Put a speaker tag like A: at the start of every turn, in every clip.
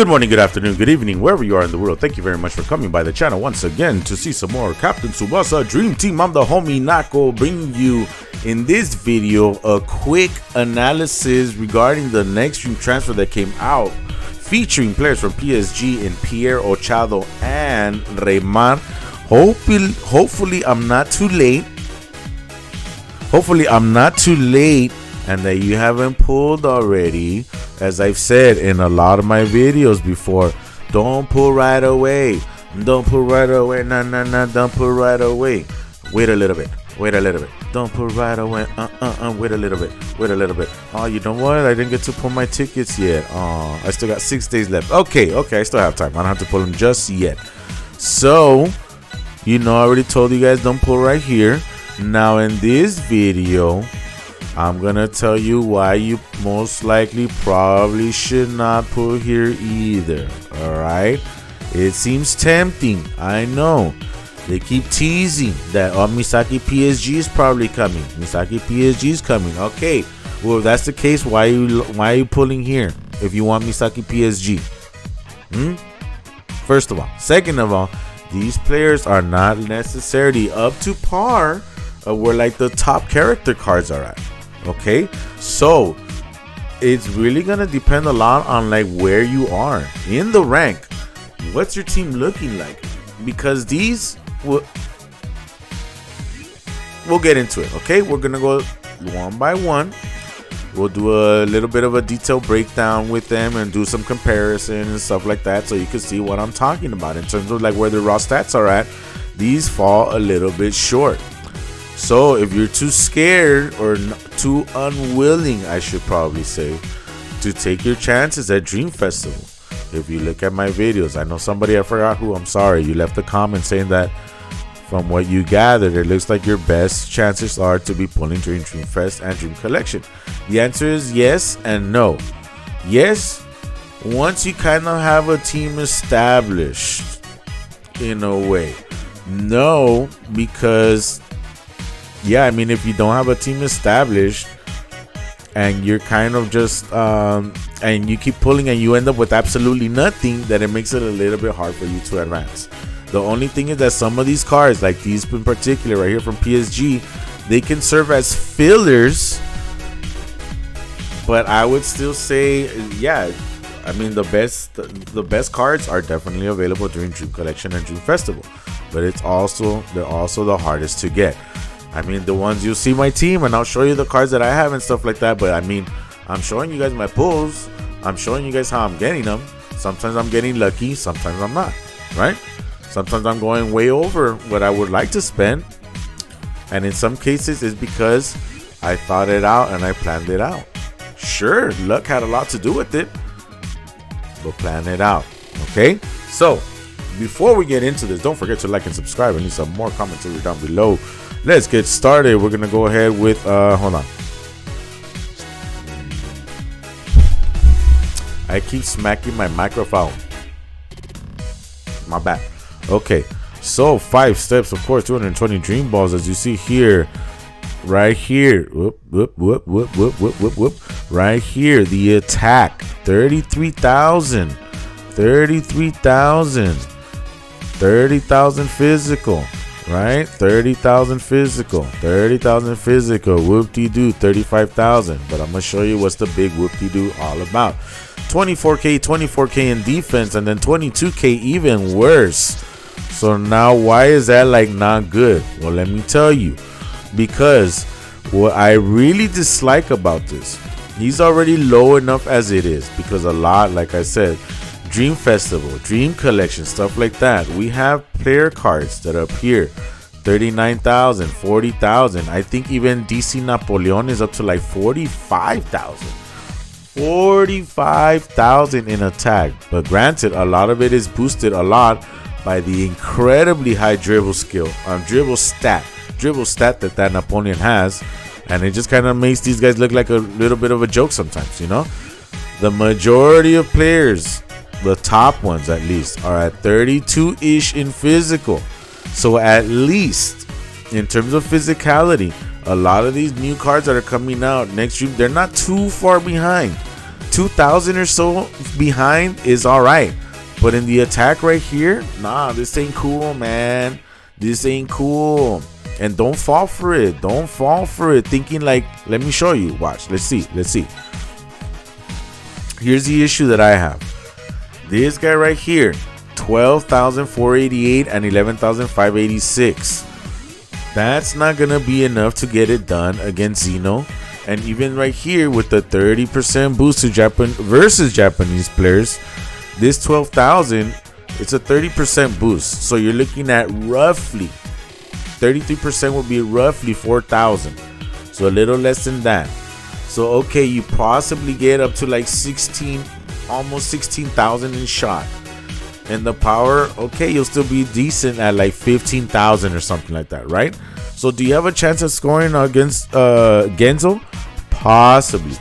A: Good morning, good afternoon, good evening, wherever you are in the world. Thank you very much for coming by the channel once again to see some more Captain Tsubasa Dream Team. I'm the homie Nako, bringing you in this video a quick analysis regarding the next Dream transfer that came out, featuring players from PSG in Pierre, Ochado, and Reymar. Hopefully I'm not too late. And that you haven't pulled already. As I've said in a lot of my videos before, don't pull right away. Don't pull right away. Nah, don't pull right away. Wait a little bit. Don't pull right away. Wait a little bit. Oh, you know what? I didn't get to pull my tickets yet. Oh, I still got 6 days left. Okay, I still have time. I don't have to pull them just yet. So, I already told you guys don't pull right here. Now, in this video, I'm gonna tell you why you most likely probably should not pull here either. Alright, it seems tempting, I know. They keep teasing that Misaki PSG is probably coming. Okay, well, if that's the case, why are you pulling here if you want Misaki PSG? First of all. Second of all, these players are not necessarily up to par of where like the top character cards are at. Okay, so it's really gonna depend a lot on like where you are in the rank. What's your team looking like? Because these we'll get into it. Okay, we're gonna go one by one. We'll do a little bit of a detailed breakdown with them and do some comparison and stuff like that, so you can see what I'm talking about in terms of like where the raw stats are at. These fall a little bit short. So if you're too scared or too unwilling, I should probably say, to take your chances at Dream Festival, if you look at my videos, I know somebody, I forgot who, I'm sorry, you left a comment saying that from what you gathered, it looks like your best chances are to be pulling during Dream Fest and Dream Collection. The answer is yes and no. Yes, once you kind of have a team established in a way. No, because if you don't have a team established and you're kind of just and you keep pulling and you end up with absolutely nothing, then it makes it a little bit hard for you to advance. The only thing is that some of these cards, like these in particular right here from PSG, they can serve as fillers, but I would still say the best cards are definitely available during Dream Collection and Dream Festival, but they're also the hardest to get. The ones you see my team, and I'll show you the cards that I have and stuff like that. But I'm showing you guys my pulls. I'm showing you guys how I'm getting them. Sometimes I'm getting lucky, sometimes I'm not, right? Sometimes I'm going way over what I would like to spend. And in some cases, it's because I thought it out and I planned it out. Sure, luck had a lot to do with it, but plan it out, okay? So, before we get into this, don't forget to like and subscribe and leave some more commentary down below. Let's get started. We're gonna go ahead with hold on. I keep smacking my microphone. My bad. Okay, so 5 steps, of course, 220 dream balls, as you see here, right here. Whoop. Right here, the attack, 33,000 physical. Right, 30,000 physical, whoop-de-doo, 35,000. But I'm gonna show you what's the big whoop-de-doo all about. 24k in defense, and then 22k even worse. So now, why is that like not good? Well, let me tell you, because what I really dislike about this, he's already low enough as it is, because a lot, like I said, Dream Festival, Dream Collection, stuff like that, we have player cards that appear 39,000, 40,000. I think even DC Napoleon is up to like 45,000 in attack. But granted, a lot of it is boosted a lot by the incredibly high dribble skill, dribble stat that Napoleon has, and it just kind of makes these guys look like a little bit of a joke sometimes. The majority of players, the top ones at least, are at 32-ish in physical. So at least in terms of physicality, a lot of these new cards that are coming out next year, they're not too far behind. 2,000 or so behind is all right. But in the attack right here, nah, this ain't cool, man. This ain't cool. And don't fall for it. Don't fall for it. Thinking like, let me show you. Watch. Let's see. Let's see. Here's the issue that I have. This guy right here, 12,488 and 11,586. That's not going to be enough to get it done against Xeno. And even right here with the 30% boost to versus Japanese players, this 12,000, it's a 30% boost. So you're looking at roughly 33% would be roughly 4,000. So a little less than that. So okay, you possibly get up to like 16, almost 16,000 in shot. And the power, okay, you'll still be decent at like 15,000 or something like that, right? So do you have a chance of scoring against Genzo? Possibly.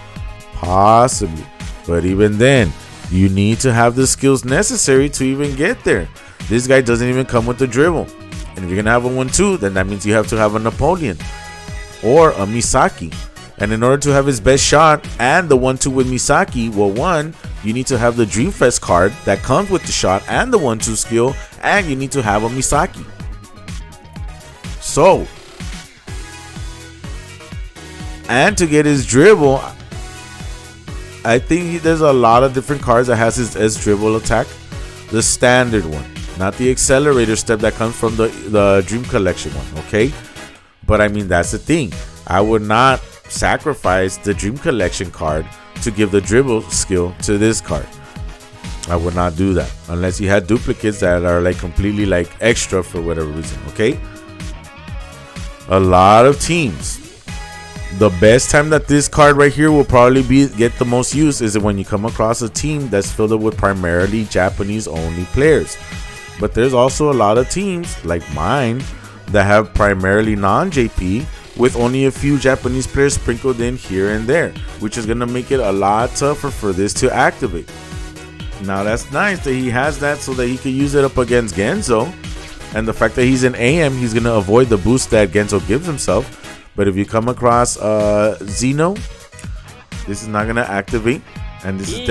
A: But even then, you need to have the skills necessary to even get there. This guy doesn't even come with the dribble. And if you're gonna have a 1-2, then that means you have to have a Napoleon or a Misaki. And in order to have his best shot and the 1-2 with Misaki, well, one, you need to have the Dreamfest card that comes with the shot and the 1-2 skill, and you need to have a Misaki. So, and to get his dribble, I think there's a lot of different cards that has his S dribble attack. The standard one, not the accelerator step that comes from the Dream Collection one, okay? But I mean, that's the thing. I would not sacrifice the Dream Collection card to give the dribble skill to this card. I would not do that unless you had duplicates that are like completely like extra for whatever reason, okay? A lot of teams, the best time that this card right here will probably get the most use is when you come across a team that's filled up with primarily Japanese only players. But there's also a lot of teams like mine that have primarily non-JP with only a few Japanese players sprinkled in here and there, which is going to make it a lot tougher for this to activate. Now that's nice that he has that so that he can use it up against Genzo, and the fact that he's an AM, he's going to avoid the boost that Genzo gives himself. But if you come across Xeno, this is not going to activate, and this is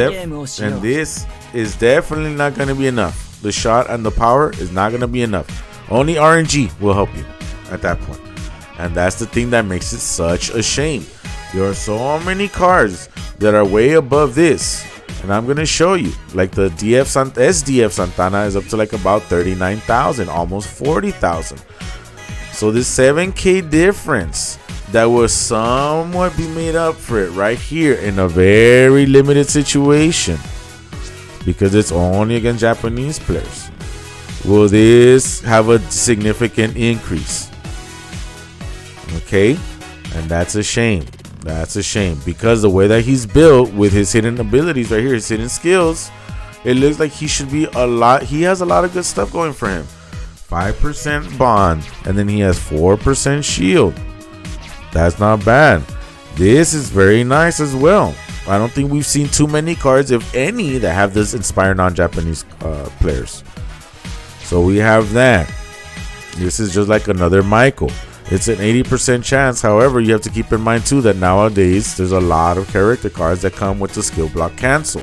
A: definitely not going to be enough. The shot and the power is not going to be enough. Only RNG will help you at that point. And that's the thing that makes it such a shame. There are so many cards that are way above this. And I'm going to show you. Like the SDF Santana is up to like about 39,000, almost 40,000. So this 7K difference that will somewhat be made up for it right here in a very limited situation, because it's only against Japanese players. Will this have a significant increase? Okay, and that's a shame. That's a shame, because the way that he's built with his hidden abilities right here, his hidden skills, it looks like he should be he has a lot of good stuff going for him. 5% bond, and then he has 4% shield. That's not bad. This is very nice as well. I don't think we've seen too many cards, if any, that have this inspire non-Japanese players. So we have that. This is just like another Michael. It's an 80% chance. However, you have to keep in mind too that nowadays there's a lot of character cards that come with the skill block cancel.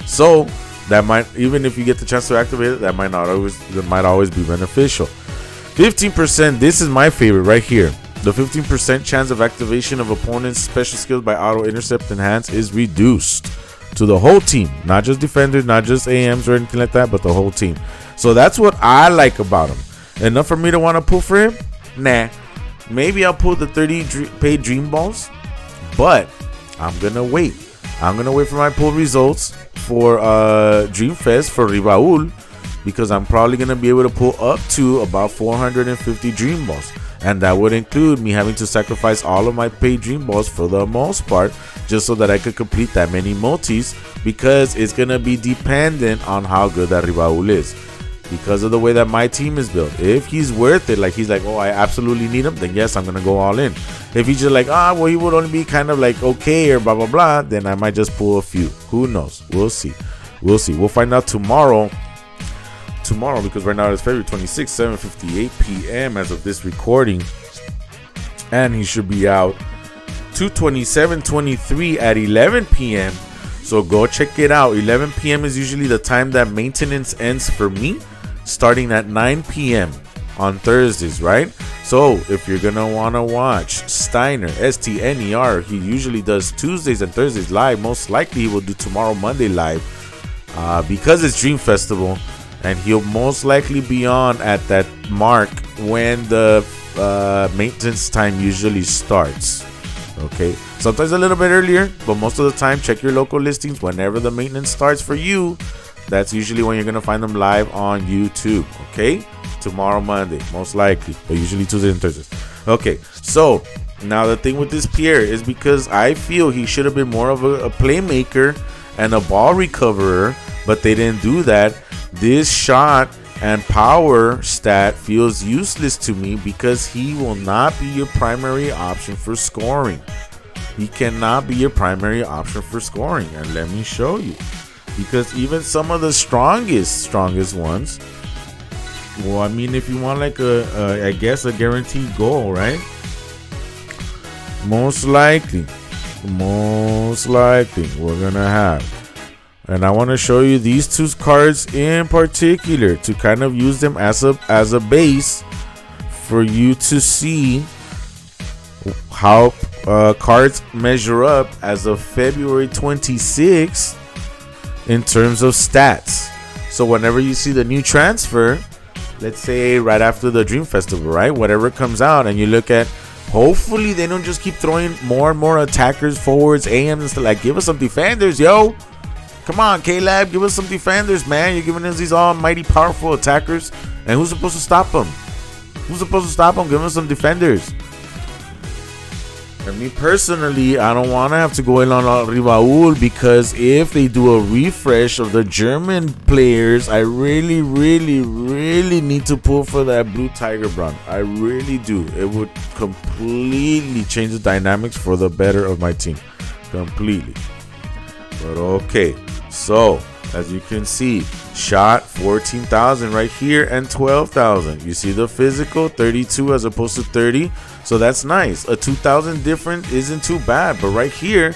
A: So that might, even if you get the chance to activate it, that might always be beneficial. 15%. This is my favorite right here. The 15% chance of activation of opponent's special skills by auto intercept enhance is reduced to the whole team, not just defenders, not just AMs or anything like that, but the whole team. So that's what I like about him. Enough for me to want to pull for him? Nah. Maybe I'll pull the 30 paid Dream Balls, but I'm gonna wait. I'm gonna wait for my pull results for Dreamfest for Ribaul, because I'm probably gonna be able to pull up to about 450 Dream Balls, and that would include me having to sacrifice all of my paid Dream Balls for the most part, just so that I could complete that many multis, because it's gonna be dependent on how good that Ribaul is. Because of the way that my team is built. If he's worth it, like he's like, oh, I absolutely need him, then yes, I'm gonna go all in. If he's just like, well, he would only be kind of like okay or blah blah blah, then I might just pull a few. Who knows? We'll see. We'll find out tomorrow, because right now it's February 26th, 7:58 p.m. as of this recording, and he should be out 2/27/23 at 11 p.m. So go check it out. 11 p.m. is usually the time that maintenance ends for me, starting at 9 p.m. on Thursdays, right? So if you're gonna wanna watch Steiner, STNER, he usually does Tuesdays and Thursdays live. Most likely he will do tomorrow Monday live because it's Dream Festival, and he'll most likely be on at that mark when the maintenance time usually starts. Okay, sometimes a little bit earlier, but most of the time check your local listings whenever the maintenance starts for you. That's usually when you're gonna find them live on YouTube. Okay, tomorrow Monday most likely, but usually Tuesdays and Thursdays. Okay, so now the thing with this Pierre is, because I feel he should have been more of a playmaker and a ball recoverer, but they didn't do that. This shot and power stat feels useless to me because he will not be your primary option for scoring. He cannot be your primary option for scoring, and let me show you. Because even some of the strongest ones, well, I mean, if you want like I guess a guaranteed goal, right? Most likely we're gonna have, and I want to show you these two cards in particular to kind of use them as a base for you to see how cards measure up as of February 26th in terms of stats. So whenever you see the new transfer, let's say right after the Dream Festival, right, whatever comes out, and you look at, hopefully they don't just keep throwing more and more attackers, forwards, AMs and stuff. Like, give us some defenders, yo. Come on, K-Lab, give us some defenders, man. You're giving us these almighty powerful attackers, and who's supposed to stop them? Give us some defenders. And me personally, I don't want to have to go in on Rivaul, because if they do a refresh of the German players, I really need to pull for that Blue Tiger brand. I really do. It would completely change the dynamics for the better of my team. Completely. But okay. So, as you can see, shot 14,000 right here and 12,000. You see the physical 32 as opposed to 30. So that's nice. A 2,000 difference isn't too bad. But right here,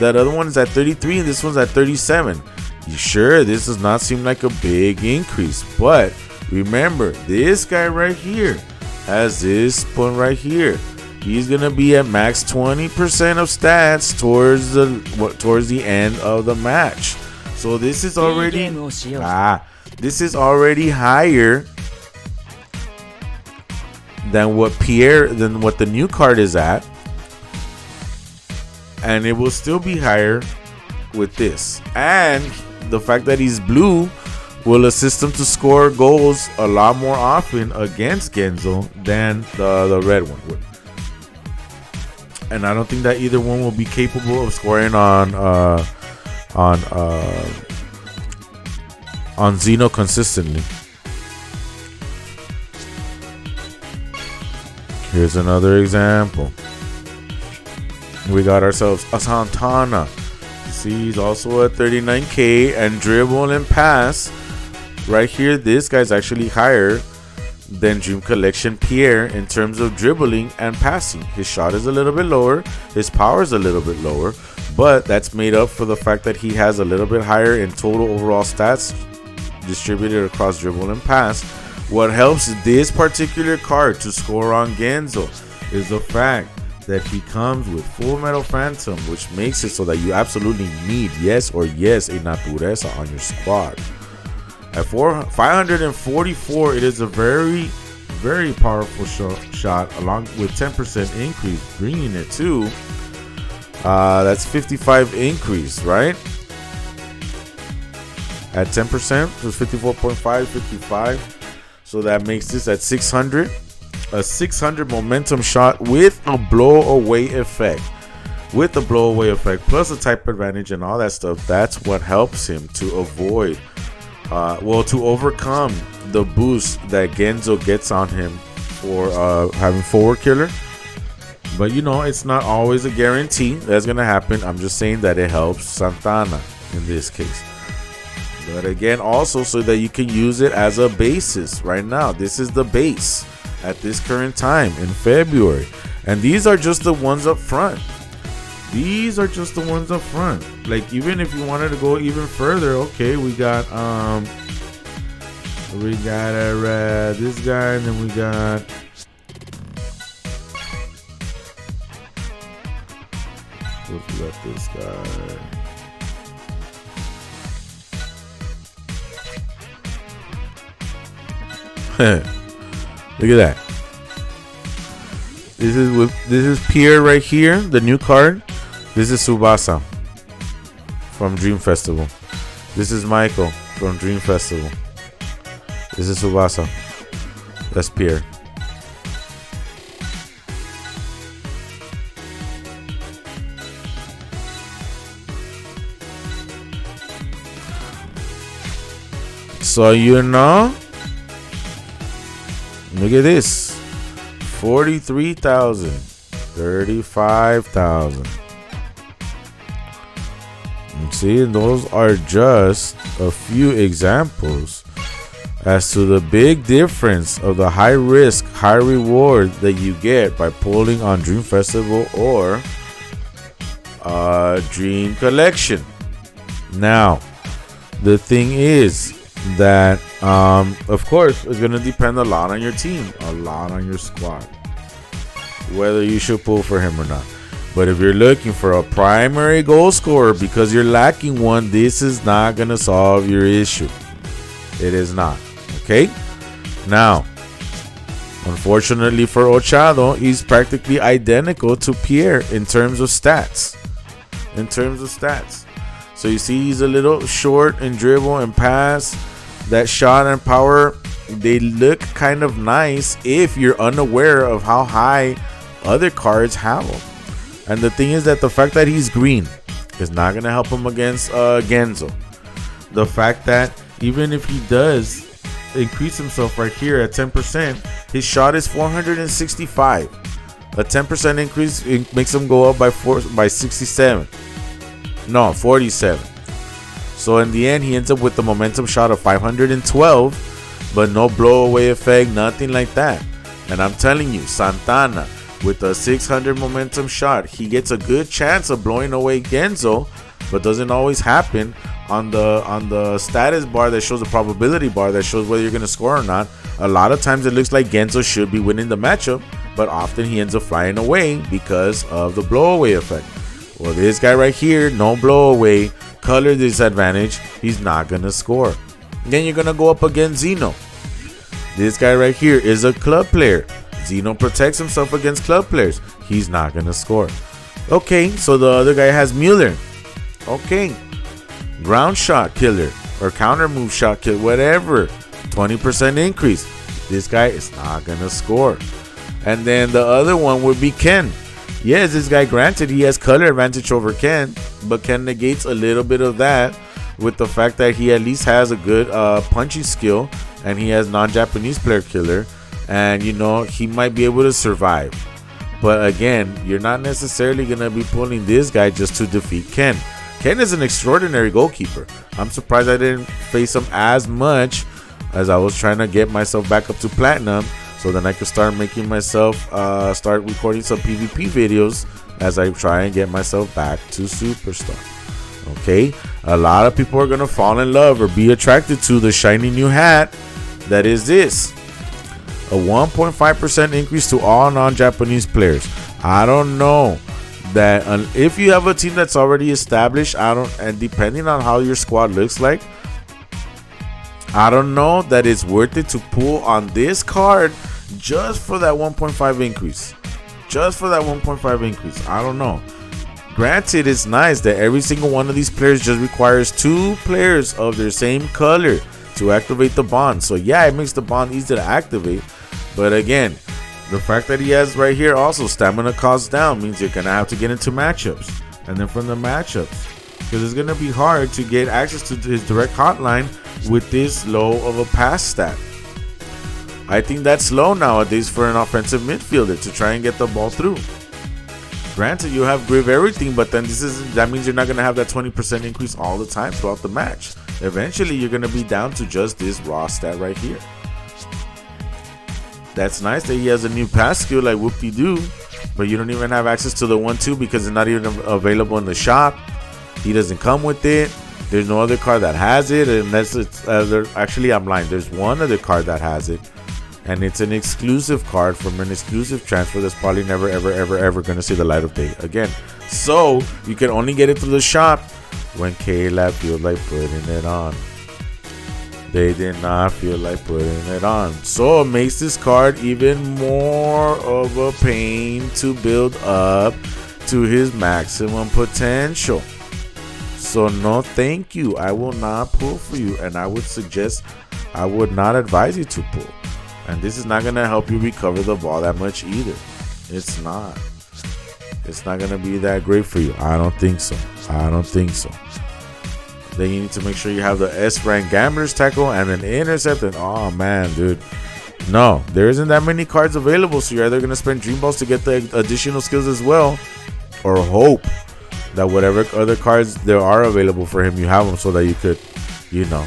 A: that other one is at 33 and this one's at 37. You sure this does not seem like a big increase. But remember, this guy right here has this point right here. He's gonna be at max 20% of stats towards the end of the match. So this is already higher than what the new card is at, and it will still be higher with this. And the fact that he's blue will assist him to score goals a lot more often against Genzo than the red one would. And I don't think that either one will be capable of scoring on Xeno consistently. Here's another example. We got ourselves a Santana. See, he's also at 39k, and dribble and pass. Right here, this guy's actually higher than Dream Collection Pierre in terms of dribbling and passing. His shot is a little bit lower, his power is a little bit lower, but that's made up for the fact that he has a little bit higher in total overall stats distributed across dribble and pass. What helps this particular card to score on Genzo is the fact that he comes with Full Metal Phantom, which makes it so that you absolutely need a Natureza on your squad. At 544, it is a very powerful shot, along with 10% increase, bringing it to that's 55 increase, right? At 10%, so it's 54.5, 55. So that makes this at 600, a 600 momentum shot with a blow away effect. With the blow away effect plus a type advantage and all that stuff, that's what helps him to avoid. To overcome the boost that Genzo gets on him for having forward killer. But you know, it's not always a guarantee that's gonna happen. I'm just saying that it helps Santana in this case. But again, also so that you can use it as a basis right now. This is the base at this current time in February. And these are just the ones up front. These are just the ones up front. Like, even if you wanted to go even further, okay, we got this guy, and then we got this guy. Look at that. This is Pierre right here, the new card. This is Tsubasa from Dream Festival. This is Michael from Dream Festival. This is Tsubasa. That's Pierre. So you know, look at this. 43,000, 35,000. See, those are just a few examples as to the big difference of the high risk, high reward that you get by pulling on Dream Festival or Dream Collection. Now, the thing is that, of course, it's going to depend a lot on your team, a lot on your squad, whether you should pull for him or not. But if you're looking for a primary goal scorer because you're lacking one, this is not going to solve your issue. It is not. Okay? Now, unfortunately for Ochado, he's practically identical to Pierre in terms of stats. So you see he's a little short in dribble and pass. That shot and power, they look kind of nice if you're unaware of how high other cards have them. And the thing is that the fact that he's green is not going to help him against Genzo. The fact that even if he does increase himself right here at 10%, his shot is 465. A 10% increase makes him go up by 67. No, 47. So in the end, he ends up with the momentum shot of 512, but no blowaway effect, nothing like that. And I'm telling you, Santana, with a 600 momentum shot, he gets a good chance of blowing away Genzo, but doesn't always happen. On the status bar that shows the probability bar that shows whether you're going to score or not, a lot of times it looks like Genzo should be winning the matchup, but often he ends up flying away because of the blowaway effect. Well, this guy right here, no blowaway, color disadvantage, he's not going to score. Then you're going to go up against Zeno. This guy right here is a club player. Zeno protects himself against club players. He's not going to score. Okay, so the other guy has Mueller. Okay, ground shot killer or counter move shot killer, whatever. 20% increase. This guy is not going to score. And then the other one would be Ken. Yes, this guy, granted, he has color advantage over Ken, but Ken negates a little bit of that with the fact that he at least has a good punching skill and he has non-Japanese player killer. And, you know, he might be able to survive. But again, you're not necessarily going to be pulling this guy just to defeat Ken. Ken is an extraordinary goalkeeper. I'm surprised I didn't face him as much as I was trying to get myself back up to platinum, so then I could start making myself, start recording some PvP videos as I try and get myself back to Superstar. Okay, a lot of people are going to fall in love or be attracted to the shiny new hat that is this. A 1.5% increase to all non-Japanese players. I don't know that if you have a team that's already established, and depending on how your squad looks like, I don't know that it's worth it to pull on this card just for that 1.5 increase. Just for that 1.5 increase. I don't know. Granted, it's nice that every single one of these players just requires 2 players of their same color to activate the bond. So yeah, it makes the bond easy to activate. But again, the fact that he has right here also stamina cost down means you're going to have to get into matchups. And then from the matchups, because it's going to be hard to get access to his direct hotline with this low of a pass stat. I think that's low nowadays for an offensive midfielder to try and get the ball through. Granted, you have grip everything, but then that means you're not going to have that 20% increase all the time throughout the match. Eventually, you're going to be down to just this raw stat right here. That's nice that he has a new pass skill like whoop-de-doo, but you don't even have access to the 1-2 because it's not even available in the shop. He doesn't come with it. There's no other card that has it, unless it's actually, I'm lying. There's one other card that has it, and it's an exclusive card from an exclusive transfer that's probably never, ever, ever, ever going to see the light of day again. So you can only get it through the shop when K-Lab feels like putting it on. They did not feel like putting it on. So it makes this card even more of a pain to build up to his maximum potential. So no thank you. I will not pull for you, and I would suggest, I would not advise you to pull. And this is not going to help you recover the ball that much either. It's not. It's not going to be that great for you. I don't think so. I don't think so. Then you need to make sure you have the S-rank Gambler's Tackle and an Intercept. And oh man, dude. No, there isn't that many cards available. So you're either going to spend Dream Balls to get the additional skills as well, or hope that whatever other cards there are available for him, you have them so that you could, you know,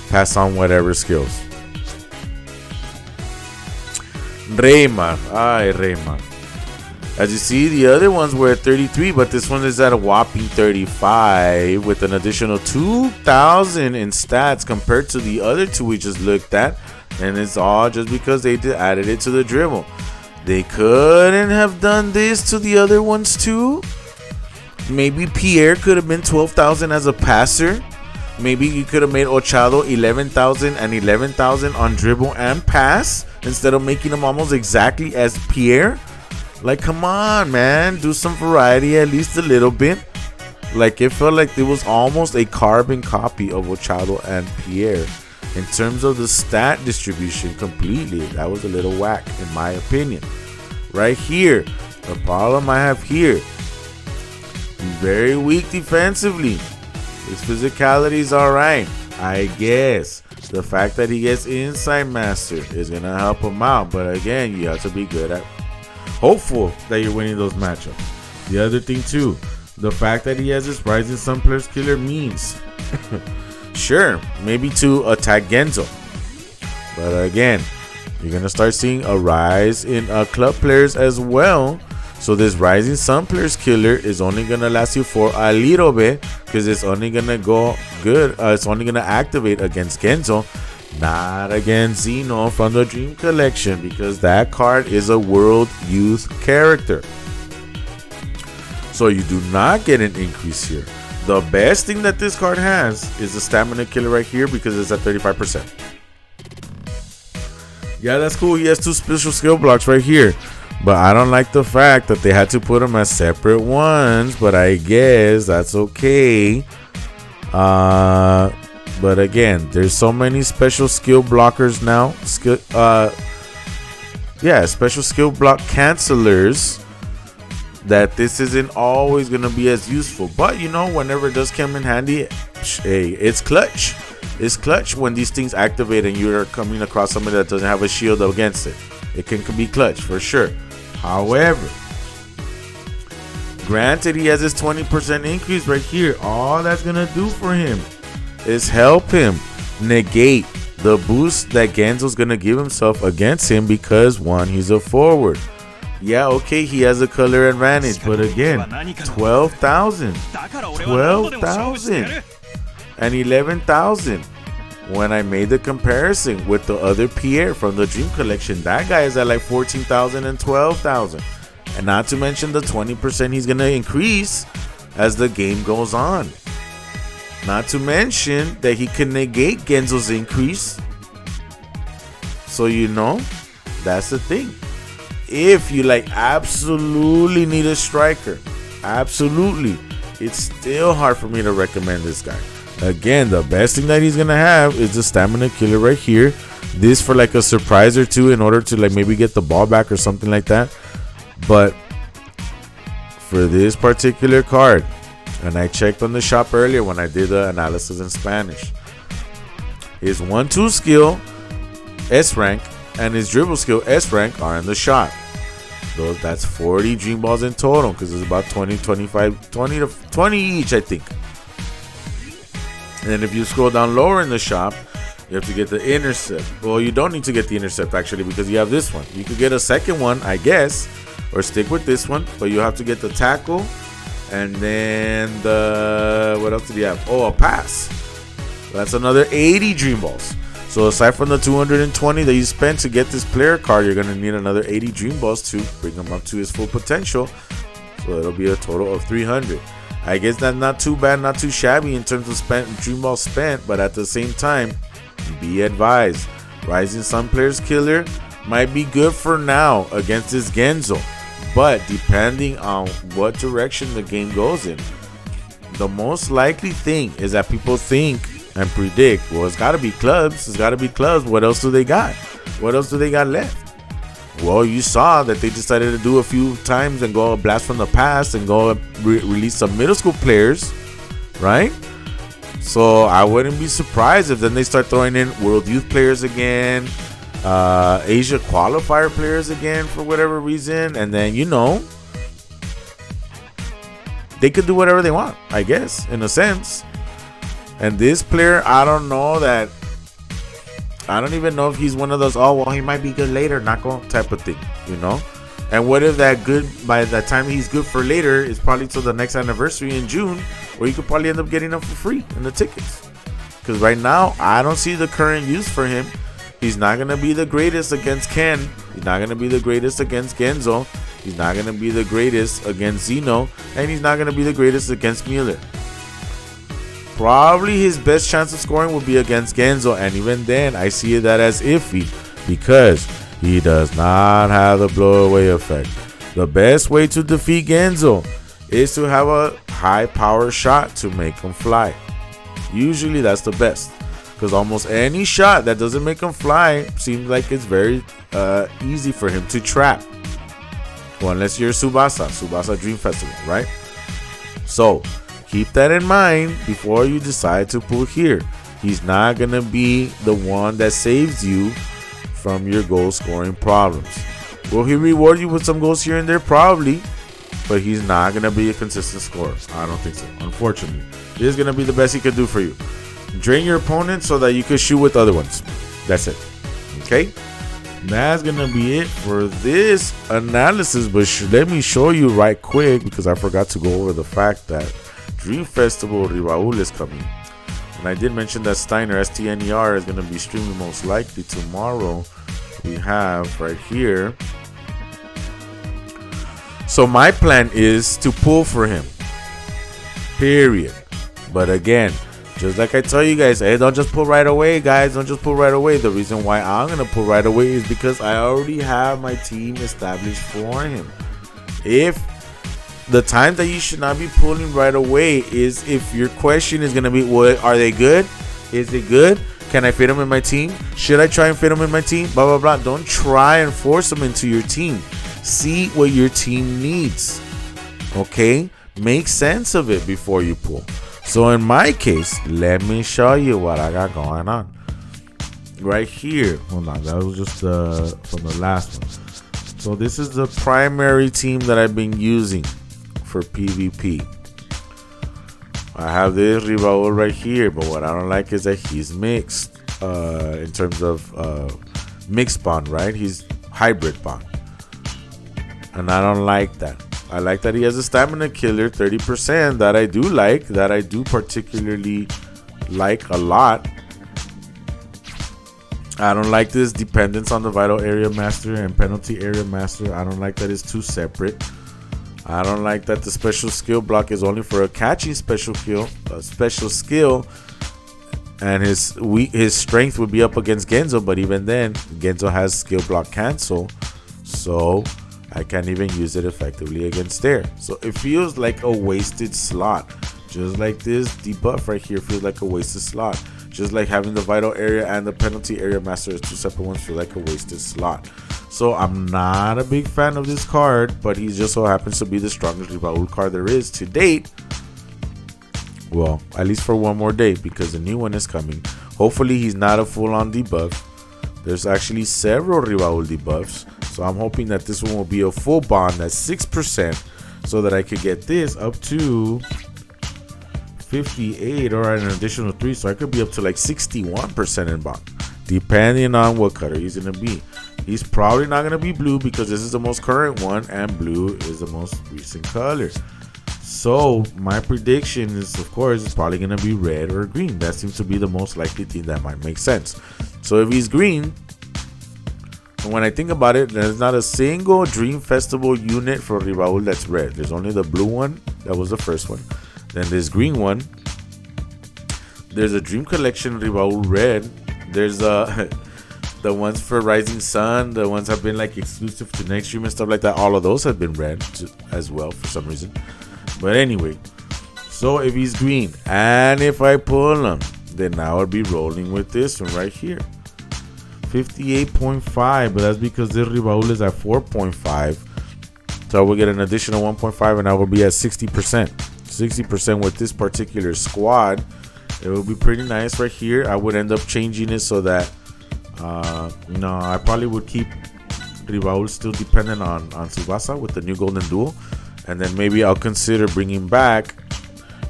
A: pass on whatever skills. Reymar. Ay, Reymar. As you see, the other ones were at 33, but this one is at a whopping 35 with an additional 2,000 in stats compared to the other two we just looked at. And it's all just because they added it to the dribble. They couldn't have done this to the other ones too. Maybe Pierre could have been 12,000 as a passer. Maybe you could have made Ochado 11,000 and 11,000 on dribble and pass instead of making them almost exactly as Pierre. Like, come on, man. Do some variety at least a little bit. Like, it felt like it was almost a carbon copy of Ochado and Pierre. In terms of the stat distribution completely, that was a little whack, in my opinion. Right here, the problem I have here. He's very weak defensively. His physicality is alright, I guess. The fact that he gets Inside Master is going to help him out. But again, you have to be good at hopeful that you're winning those matchups. The other thing too, the fact that he has this Rising Sun Players Killer means sure, maybe to attack Genzo, but again, you're gonna start seeing a rise in club players as well. So this Rising Sun Players Killer is only gonna last you for a little bit because it's only gonna go good. It's only gonna activate against Genzo, not against Zeno from the Dream Collection, because that card is a World Youth character. So you do not get an increase here. The best thing that this card has is the Stamina Killer right here because it's at 35%. Yeah, that's cool. He has 2 special skill blocks right here. But I don't like the fact that they had to put them as separate ones. But I guess that's okay. But again, there's so many special skill blockers now. Special skill block cancelers, that this isn't always going to be as useful. But you know, whenever it does come in handy, hey, it's clutch. It's clutch when these things activate and you're coming across somebody that doesn't have a shield against it. It can be clutch for sure. However, granted, he has this 20% increase right here. All that's going to do for him is help him negate the boost that Genzo's going to give himself against him because, one, he's a forward. Yeah, okay, he has a color advantage, but again, 12,000 and 11,000. When I made the comparison with the other Pierre from the Dream Collection, that guy is at like 14,000 and 12,000. And not to mention the 20% he's going to increase as the game goes on. Not to mention that he can negate Genzo's increase. So you know, that's the thing. If you like absolutely need a striker, absolutely, it's still hard for me to recommend this guy. Again, the best thing that he's gonna have is the Stamina Killer right here. This for like a surprise or two in order to like maybe get the ball back or something like that. But for this particular card, and I checked on the shop earlier when I did the analysis in Spanish, his 1-2 skill S rank and his dribble skill S rank are in the shop. That's 40 Dream Balls in total because it's about 20 each, I think. And then if you scroll down lower in the shop, you have to get the Intercept. Well, you don't need to get the Intercept actually because you have this one. You could get a second one, I guess, or stick with this one, but you have to get the tackle, and then what else did he have? Oh, a pass. That's another 80 Dream Balls. So aside from the 220 that you spent to get this player card, you're going to need another 80 Dream Balls to bring him up to his full potential. So it'll be a total of 300. I guess that's not too bad, not too shabby in terms of Dream Balls spent, but at the same time, be advised, Rising Sun Player's Killer might be good for now against this Genzo, but depending on what direction the game goes in, the most likely thing is that people think and predict, well, it's got to be clubs. It's got to be clubs. What else do they got? What else do they got left? Well, you saw that they decided to do a few times and go a blast from the past and go release some middle school players, right? So I wouldn't be surprised if then they start throwing in World Youth players again, Asia qualifier players again for whatever reason, and then they could do whatever they want, I guess, in a sense. And this player, I don't even know if he's one of those, oh, well, he might be good later, not go type of thing, And what if that good, by the time he's good for later, is probably till the next anniversary in June, where you could probably end up getting him for free in the tickets. Because right now, I don't see the current use for him. He's not going to be the greatest against Ken. He's not going to be the greatest against Genzo. He's not going to be the greatest against Zeno. And he's not going to be the greatest against Mueller. Probably his best chance of scoring will be against Genzo, and even then I see that as iffy because he does not have the blow away effect. The best way to defeat Genzo is to have a high power shot to make him fly. Usually that's the best, because almost any shot that doesn't make him fly seems like it's very easy for him to trap. Well, unless you're Tsubasa Dream Festival, right? So keep that in mind before you decide to pull here. He's not going to be the one that saves you from your goal scoring problems. Will he reward you with some goals here and there? Probably. But he's not going to be a consistent scorer. I don't think so. Unfortunately. This is going to be the best he could do for you. Drain your opponent so that you can shoot with other ones. That's it. Okay? That's going to be it for this analysis. But let me show you right quick, because I forgot to go over the fact that Dream Festival Ribaul is coming, and I did mention that Steiner STNER is going to be streaming most likely tomorrow. We have right here. So my plan is to pull for him, period. But again, just like I tell you guys, hey, don't just pull right away, guys. Don't just pull right away. The reason why I'm going to pull right away is because I already have my team established for him. If the time that you should not be pulling right away is if your question is going to be, well, are they good? Is it good? Can I fit them in my team? Should I try and fit them in my team? Blah, blah, blah. Don't try and force them into your team. See what your team needs. Okay? Make sense of it before you pull. So in my case, let me show you what I got going on. Right here. Hold on. That was just from the last one. So this is the primary team that I've been using for PvP. I have this Ribaul right here, but what I don't like is that he's mixed in terms of mixed bond, right? He's hybrid bond, and I don't like that. I like that he has a stamina killer 30% that I do like, that I do particularly like a lot. I don't like this dependence on the vital area master and penalty area master. I don't like that it's two separate. I don't like that the special skill block is only for a catching special skill, and his strength would be up against Genzo, but even then, Genzo has skill block cancel, so I can't even use it effectively against there. So it feels like a wasted slot, just like this debuff right here feels like a wasted slot. Just like having the vital area and the penalty area master as two separate ones feel like a wasted slot. So I'm not a big fan of this card, but he just so happens to be the strongest Ribaul card there is to date. Well, at least for one more day, because the new one is coming. Hopefully he's not a full-on debuff. There's actually several Ribaul debuffs, so I'm hoping that this one will be a full bond that's 6%, so that I could get this up to 58 or an additional 3, so I could be up to like 61% in bond. depending on what color he's going to be. He's probably not going to be blue because this is the most current one, and blue is the most recent color. So my prediction is, of course, it's probably going to be red or green. That seems to be the most likely thing that might make sense. So if he's green, and when I think about it, there's not a single Dream Festival unit for Raul that's red. There's only the blue one. That was the first one. Then this green one. There's a Dream Collection Raul red. There's the ones for Rising Sun. The ones have been like exclusive to Next Dream and stuff like that. All of those have been red as well for some reason. But anyway, so if he's green and if I pull him, then I would be rolling with this one right here. 58.5, but that's because this Raul is at 4.5. So I will get an additional 1.5 and I will be at 60%. 60% with this particular squad. It will be pretty nice right here. I would end up changing it so that no, I probably would keep Raul still dependent on Tsubasa with the new Golden Duel. And then maybe I'll consider bringing back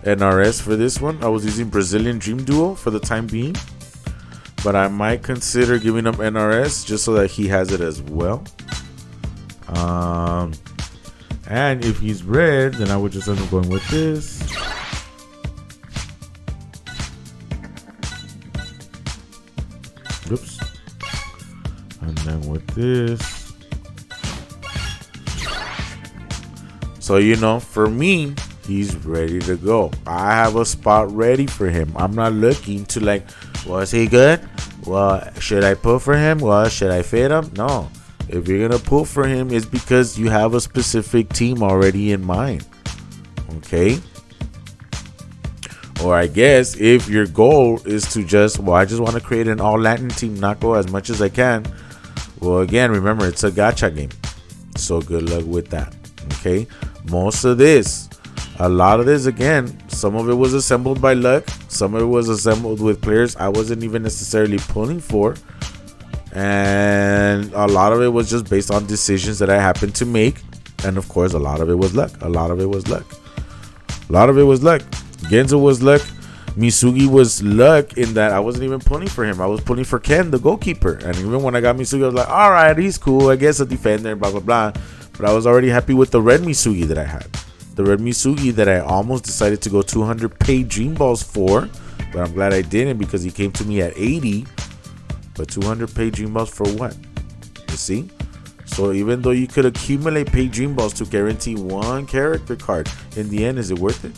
A: NRS for this one. I was using Brazilian Dream Duo for the time being. But I might consider giving up NRS just so that he has it as well. And if he's red, then I would just end up going with this. Oops. And then with this. So, you know, for me, he's ready to go. I have a spot ready for him. I'm not looking to like, was he good? Well, should I pull for him? Well, should I fade him? No. If you're going to pull for him, it's because you have a specific team already in mind. Okay? Or I guess if your goal is to just, well, I just want to create an all-Latin team, not go as much as I can. Well, again, remember, it's a gacha game. So good luck with that. Okay? Most of this, a lot of this, again, some of it was assembled by luck. Some of it was assembled with players I wasn't even necessarily pulling for. And a lot of it was just based on decisions that I happened to make. And of course, a lot of it was luck. A lot of it was luck. Genzo was luck. Misugi was luck in that I wasn't even pulling for him. I was pulling for Ken, the goalkeeper. And even when I got Misugi, I was like, all right, he's cool. I guess a defender, blah, blah, blah. But I was already happy with the red Misugi that I had. The red Misugi that I almost decided to go 200 paid Dream Balls for. But I'm glad I didn't because he came to me at 80. But 200 paid Dream Balls for what? You see? So even though you could accumulate paid Dream Balls to guarantee one character card, in the end, is it worth it?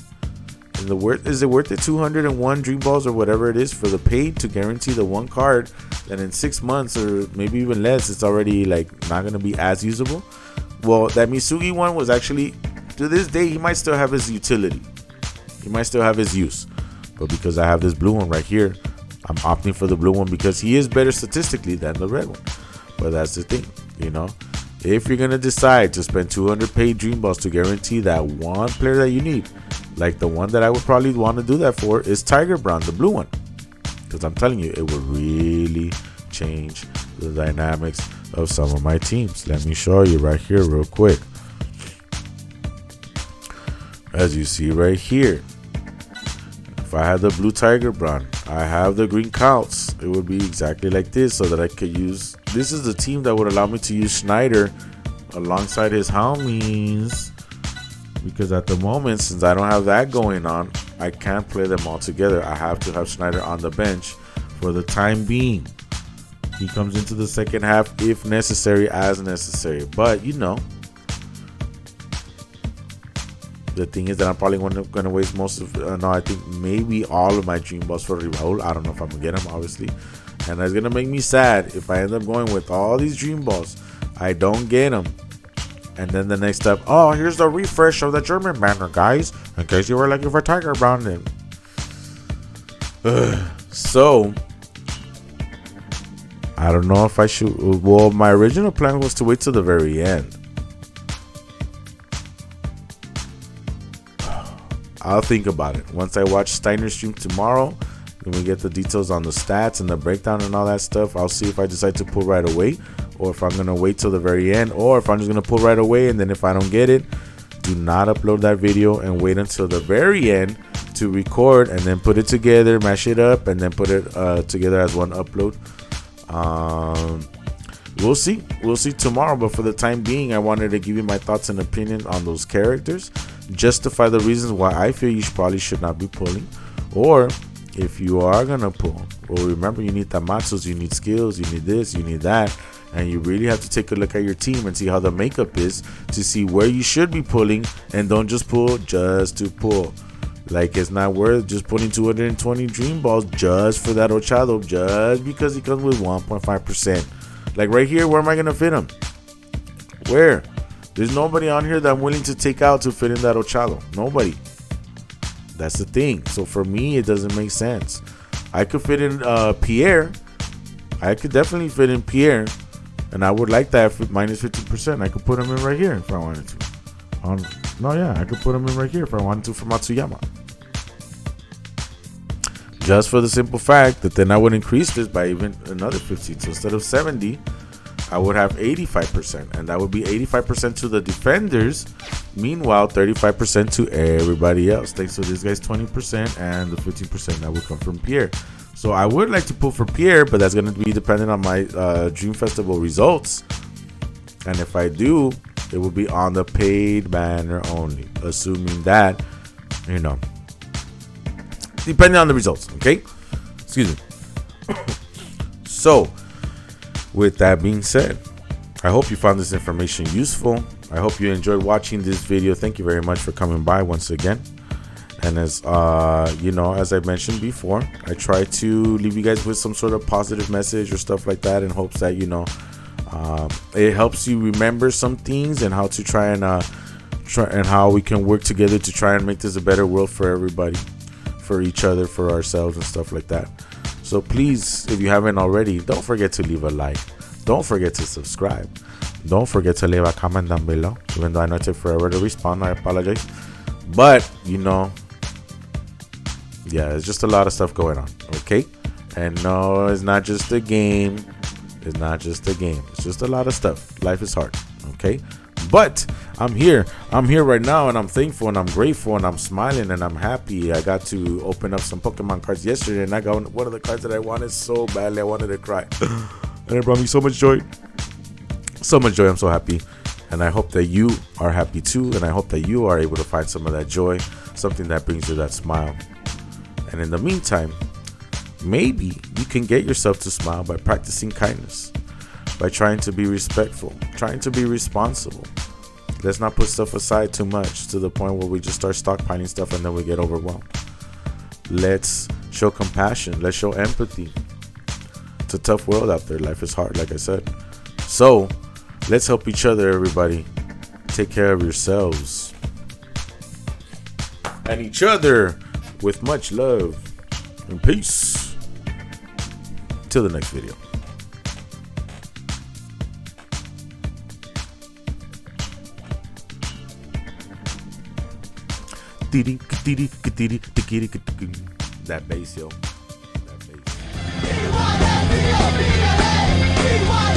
A: Is it worth it 201 Dream Balls or whatever it is for the paid to guarantee the one card that in 6 months or maybe even less, it's already like not going to be as usable? Well, that Misugi one was actually, to this day, he might still have his utility. He might still have his use. But because I have this blue one right here, I'm opting for the blue one because he is better statistically than the red one. But that's the thing, you know. If you're going to decide to spend 200 paid Dream Balls to guarantee that one player that you need, like the one that I would probably want to do that for is Tiger Brown, the blue one. Because I'm telling you, it will really change the dynamics of some of my teams. Let me show you right here real quick. As you see right here, if I had the blue Tiger Brown, I have the green Counts, it would be exactly like this so that I could use, this is the team that would allow me to use Schneider alongside his homies. Because at the moment, since I don't have that going on, I can't play them all together. I have to have Schneider on the bench for the time being. He comes into the second half if necessary, as necessary. But, you know, the thing is that I'm probably going to waste most of, no, I think maybe all of my Dream Balls for Raul. I don't know if I'm going to get him, obviously. And that's going to make me sad if I end up going with all these Dream Balls. I don't get them. And then the next step, oh, here's the refresh of the German banner, guys. In case you were looking for Tiger Brown. So, I don't know if I should. Well, my original plan was to wait till the very end. I'll think about it. Once I watch Steiner's stream tomorrow, when we get the details on the stats and the breakdown and all that stuff, I'll see if I decide to pull right away. Or if I'm going to wait till the very end, or if I'm just going to pull right away, and then if I don't get it, do not upload that video and wait until the very end to record and then put it together, mash it up, and then put it together as one upload. We'll see tomorrow, but for the time being, I wanted to give you my thoughts and opinion on those characters, justify the reasons why I feel you probably should not be pulling, or if you are gonna pull, well, remember, you need tamatsus, you need skills, you need this, you need that, and you really have to take a look at your team and see how the makeup is to see where you should be pulling, and don't just pull just to pull. Like, it's not worth just putting 220 dream balls just for that Ochado, just because he comes with 1.5%. Like right here, where am I going to fit him? Where? There's nobody on here that I'm willing to take out to fit in that Ochado. Nobody. That's the thing. So for me, it doesn't make sense. I could fit in Pierre. I could definitely fit in Pierre. And I would like that minus 50%. I could put him in right here if I wanted to. I could put him in right here if I wanted to for Matsuyama. Just for the simple fact that then I would increase this by even another 15. So instead of 70, I would have 85%. And that would be 85% to the defenders. Meanwhile, 35% to everybody else. Thanks to this guy's 20% and the 15% that would come from Pierre. So I would like to pull for Pierre, but that's going to be dependent on my Dream Festival results. And if I do, it will be on the paid banner only. Assuming that, depending on the results, okay? Excuse me. So, with that being said, I hope you found this information useful. I hope you enjoyed watching this video. Thank you very much for coming by once again. And as as I mentioned before, I try to leave you guys with some sort of positive message or stuff like that in hopes that it helps you remember some things and how to try and how we can work together to try and make this a better world for everybody, for each other, for ourselves, and stuff like that. So please, if you haven't already, don't forget to leave a like. Don't forget to subscribe. Don't forget to leave a comment down below. Even though I know it took forever to respond, I apologize. But it's just a lot of stuff going on, okay? And no, it's not just a game. It's not just a game. It's just a lot of stuff. Life is hard, okay? But I'm here right now, and I'm thankful and I'm grateful and I'm smiling and I'm happy. I got to open up some Pokemon cards yesterday, and I got one of the cards that I wanted so badly. I wanted to cry. And it brought me so much joy. So much joy. I'm so happy. And I hope that you are happy too, and I hope that you are able to find some of that joy, something that brings you that smile. And in the meantime, maybe you can get yourself to smile by practicing kindness, by trying to be respectful, trying to be responsible. Let's not put stuff aside too much to the point where we just start stockpiling stuff and then we get overwhelmed. Let's show compassion. Let's show empathy. It's a tough world out there. Life is hard, like I said. So let's help each other, everybody. Take care of yourselves and each other with much love and peace. Till the next video. That bass, yo. That bass.